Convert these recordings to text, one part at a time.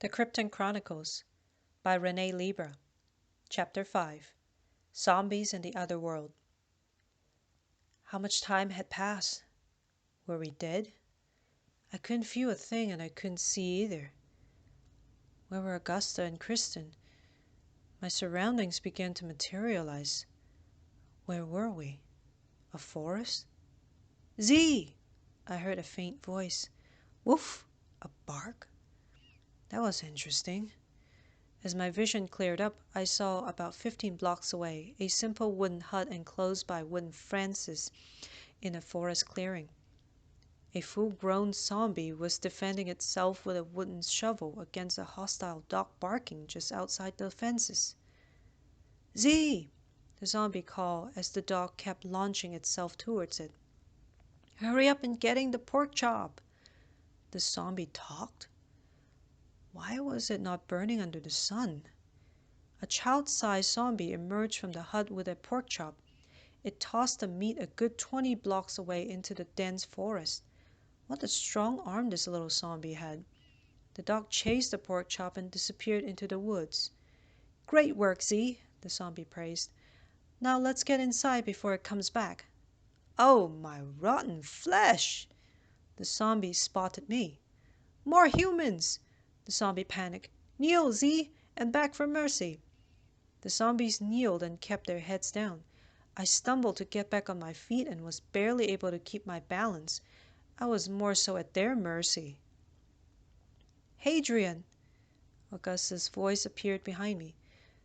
The Kreepton Chronicles by Renee Libra. Chapter 5. Zombies in the Other World. How much time had passed? Were we dead? I couldn't feel a thing and I couldn't see either. Where were Augusta and Kristen? My surroundings began to materialize. Where were we? A forest? Z! I heard a faint voice. Woof! A bark? That was interesting. As my vision cleared up, I saw about 15 blocks away a simple wooden hut enclosed by wooden fences in a forest clearing. A full-grown zombie was defending itself with a wooden shovel against a hostile dog barking just outside the fences. Z! The zombie called as the dog kept launching itself towards it. Hurry up and getting the pork chop! The zombie talked? Why was it not burning under the sun? A child-sized zombie emerged from the hut with a pork chop. It tossed the meat a good 20 blocks away into the dense forest. What a strong arm this little zombie had. The dog chased the pork chop and disappeared into the woods. Great work, Z, the zombie praised. Now let's get inside before it comes back. Oh, my rotten flesh! The zombie spotted me. More humans! The zombie panicked. Kneel, Z, and beg for mercy. The zombies kneeled and kept their heads down. I stumbled to get back on my feet and was barely able to keep my balance. I was more so at their mercy. Hadrian! Augusta's voice appeared behind me.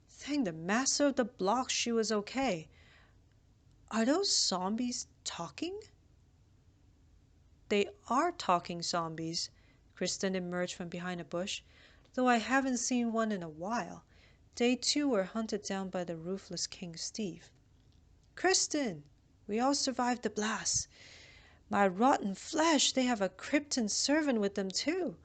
Thank the master of the block she was okay. Are those zombies talking? They are talking zombies. Kristen emerged from behind a bush. Though I haven't seen one in a while. They too were hunted down by the ruthless King Steve. Kristen! We all survived the blast. My rotten flesh, they have a Kreepton servant with them too.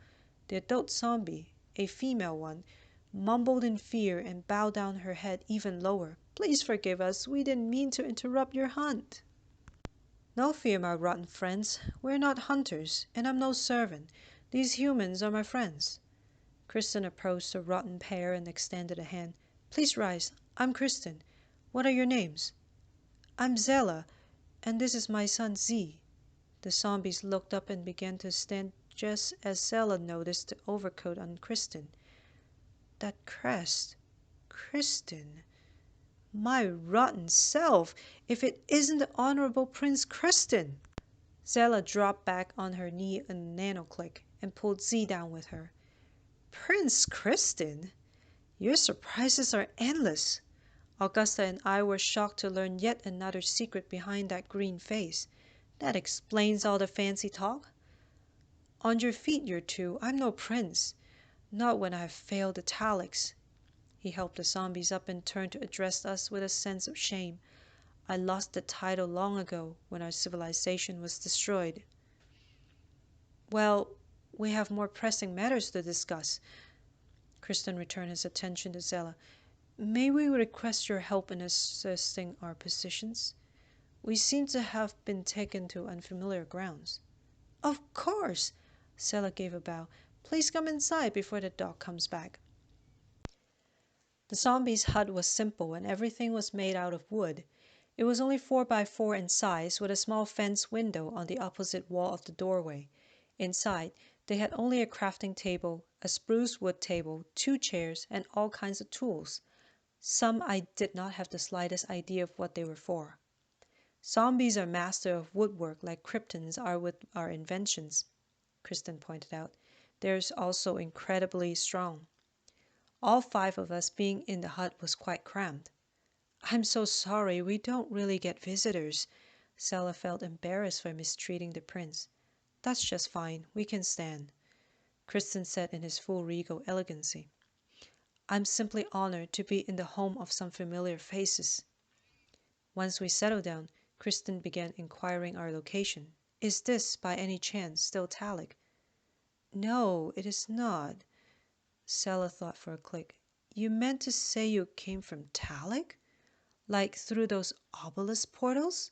The adult zombie, a female one, mumbled in fear and bowed down her head even lower. Please forgive us, we didn't mean to interrupt your hunt. No fear, my rotten friends. We're not hunters, and I'm no servant. These humans are my friends. Kristen approached the rotten pair and extended a hand. Please rise. I'm Kristen. What are your names? I'm Zella, and this is my son Z. The zombies looked up and began to stand just as Zella noticed the overcoat on Kristen. That crest. Kristen. My rotten self, if it isn't the Honorable Prince Kristen! Zella dropped back on her knee a nano-click and pulled Z down with her. Prince Kristen? Your surprises are endless. Augusta and I were shocked to learn yet another secret behind that green face. That explains all the fancy talk. On your feet, you two. I'm no prince. Not when I have failed the Talics. He helped the zombies up and turned to address us with a sense of shame. I lost the title long ago when our civilization was destroyed. Well, we have more pressing matters to discuss. Kristen returned his attention to Zella. May we request your help in assessing our positions? We seem to have been taken to unfamiliar grounds. Of course! Zella gave a bow. Please come inside before the dog comes back. The zombie's hut was simple and everything was made out of wood. It was only 4 by 4 in size with a small fence window on the opposite wall of the doorway. Inside, they had only a crafting table, a spruce wood table, 2 chairs, and all kinds of tools. Some I did not have the slightest idea of what they were for. Zombies are master of woodwork like Kreeptons are with our inventions, Kristen pointed out. They're also incredibly strong. All 5 of us being in the hut was quite cramped. I'm so sorry, we don't really get visitors. Zella felt embarrassed for mistreating the prince. That's just fine, we can stand, Kristen said in his full regal elegancy. I'm simply honored to be in the home of some familiar faces. Once we settled down, Kristen began inquiring our location. Is this, by any chance, still Talic? No, it is not. Zella thought for a click. You meant to say you came from Talic? Like through those obelisk portals?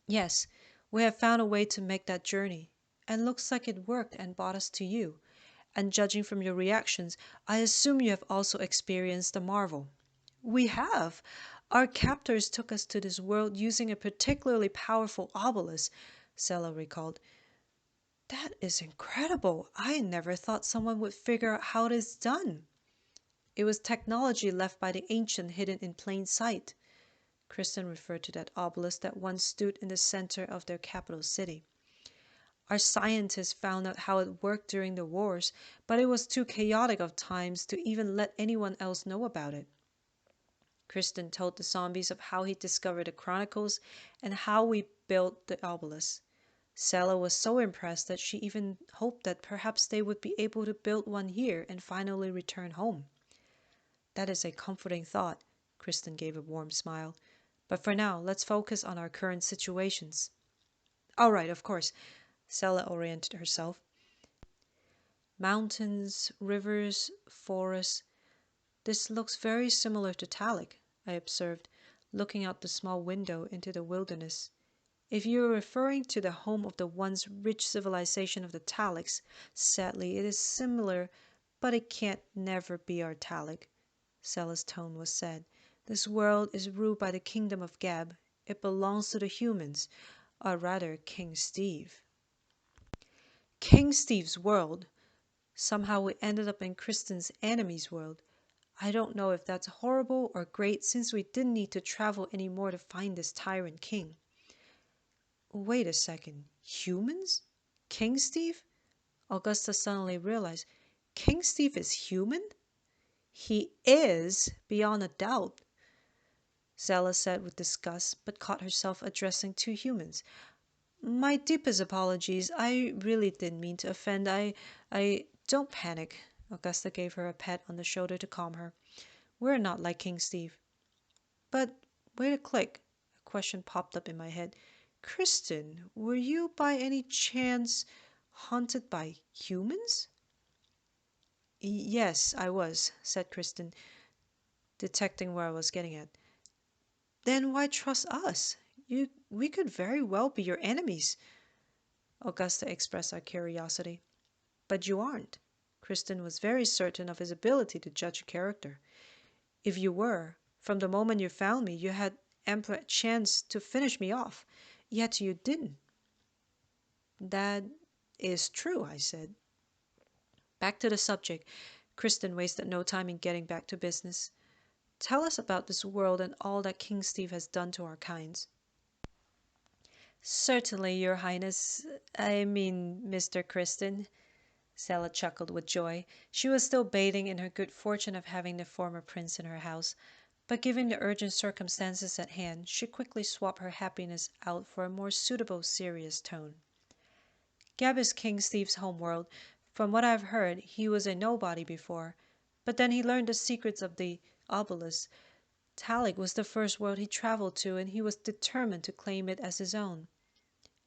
Yes, we have found a way to make that journey, and looks like it worked and brought us to you. And judging from your reactions, I assume you have also experienced the marvel. We have. Our captors took us to this world using a particularly powerful obelisk, Sela recalled. That is incredible. I never thought someone would figure out how it is done. It was technology left by the ancient hidden in plain sight. Kristen referred to that obelisk that once stood in the center of their capital city. Our scientists found out how it worked during the wars, but it was too chaotic of times to even let anyone else know about it. Kristen told the zombies of how he discovered the Chronicles and how we built the obelisk. Sela was so impressed that she even hoped that perhaps they would be able to build one here and finally return home. That is a comforting thought. Kristen gave a warm smile. But for now, let's focus on our current situations. All right, of course. Sela oriented herself. Mountains, rivers, forests. This looks very similar to Talik, I observed, looking out the small window into the wilderness. If you are referring to the home of the once rich civilization of the Taliks, sadly it is similar, but it can't never be our Talik. Sela's tone was sad. This world is ruled by the kingdom of Gab. It belongs to the humans, or rather King Steve. King Steve's world? Somehow we ended up in Kristen's enemy's world. I don't know if that's horrible or great since we didn't need to travel anymore to find this tyrant king. Wait a second. Humans? King Steve? Augusta suddenly realized. King Steve is human? He is, beyond a doubt, Zella said with disgust, but caught herself addressing two humans. My deepest apologies. I really didn't mean to offend. I don't panic. Augusta gave her a pat on the shoulder to calm her. We're not like King Steve. But wait a click. A question popped up in my head. Kristen, were you by any chance haunted by humans? Yes, I was, said Kristen, detecting where I was getting at. Then why trust us? We could very well be your enemies. Augusta expressed her curiosity. But you aren't. Kristen was very certain of his ability to judge a character. If you were, from the moment you found me, you had ample chance to finish me off. Yet you didn't. That is true, I said. Back to the subject. Kristen wasted no time in getting back to business. Tell us about this world and all that King Steve has done to our kinds. Certainly, Your Highness. I mean, Mr. Kristen. Sela chuckled with joy. She was still bathing in her good fortune of having the former prince in her house, but given the urgent circumstances at hand, she quickly swapped her happiness out for a more suitable, serious tone. Gab is King Steve's homeworld. From what I've heard, he was a nobody before, but then he learned the secrets of the obelisk. Talik was the first world he traveled to, and he was determined to claim it as his own.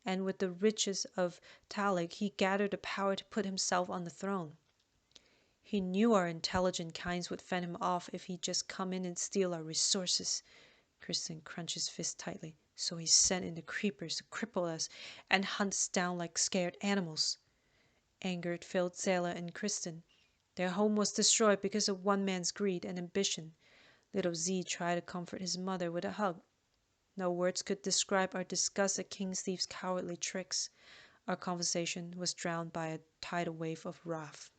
And with the riches of Talik, he gathered the power to put himself on the throne. He knew our intelligent kinds would fend him off if he'd just come in and steal our resources. Kristen crunched his fist tightly. So he sent in the creepers to cripple us and hunt us down like scared animals. Anger filled Zela and Kristen. Their home was destroyed because of one man's greed and ambition. Little Z tried to comfort his mother with a hug. No words could describe our disgust at King Steve's cowardly tricks. Our conversation was drowned by a tidal wave of wrath.